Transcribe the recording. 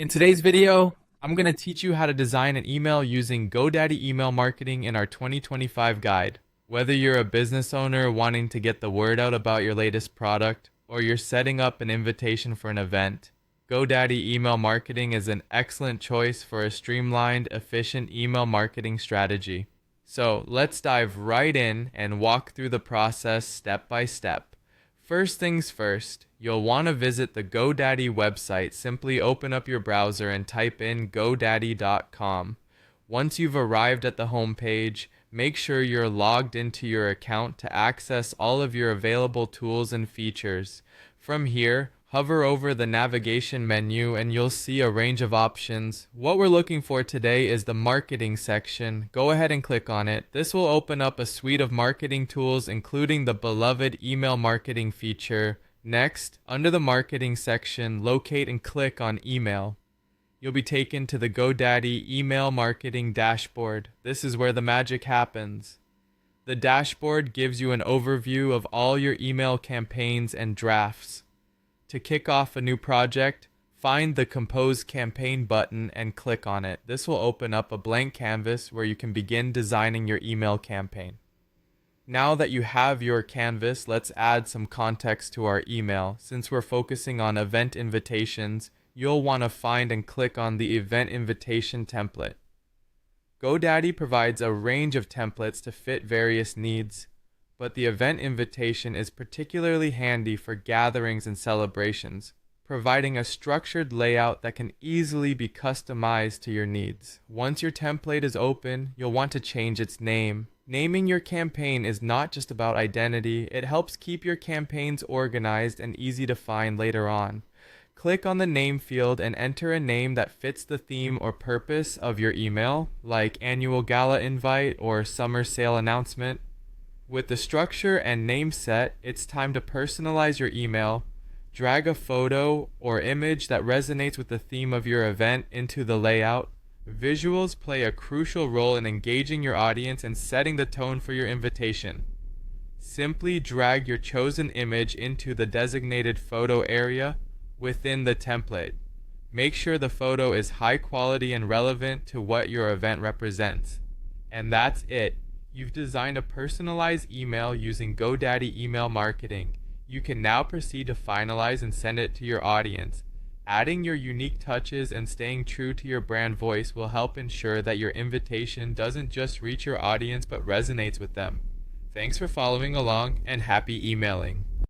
In today's video, I'm going to teach you how to design an email using GoDaddy email marketing in our 2025 guide. Whether you're a business owner wanting to get the word out about your latest product, or you're setting up an invitation for an event, GoDaddy email marketing is an excellent choice for a streamlined, efficient email marketing strategy. So let's dive right in and walk through the process step by step. First things first, you'll want to visit the GoDaddy website. Simply open up your browser and type in godaddy.com. Once you've arrived at the home page, make sure you're logged into your account to access all of your available tools and features. From here, hover over the navigation menu and you'll see a range of options. What we're looking for today is the marketing section. Go ahead and click on it. This will open up a suite of marketing tools, including the beloved email marketing feature. Next, under the marketing section, locate and click on email. You'll be taken to the GoDaddy email marketing dashboard. This is where the magic happens. The dashboard gives you an overview of all your email campaigns and drafts. To kick off a new project, find the Compose Campaign button and click on it. This will open up a blank canvas where you can begin designing your email campaign. Now that you have your canvas, let's add some context to our email. Since we're focusing on event invitations, you'll want to find and click on the event invitation template. GoDaddy provides a range of templates to fit various needs, but the event invitation is particularly handy for gatherings and celebrations, providing a structured layout that can easily be customized to your needs. Once your template is open, you'll want to change its name. Naming your campaign is not just about identity, it helps keep your campaigns organized and easy to find later on. Click on the name field and enter a name that fits the theme or purpose of your email, like annual gala invite or summer sale announcement. With the structure and name set, it's time to personalize your email. Drag a photo or image that resonates with the theme of your event into the layout. Visuals play a crucial role in engaging your audience and setting the tone for your invitation. Simply drag your chosen image into the designated photo area within the template. Make sure the photo is high quality and relevant to what your event represents. And that's it. You've designed a personalized email using GoDaddy email marketing. You can now proceed to finalize and send it to your audience. Adding your unique touches and staying true to your brand voice will help ensure that your invitation doesn't just reach your audience but resonates with them. Thanks for following along and happy emailing.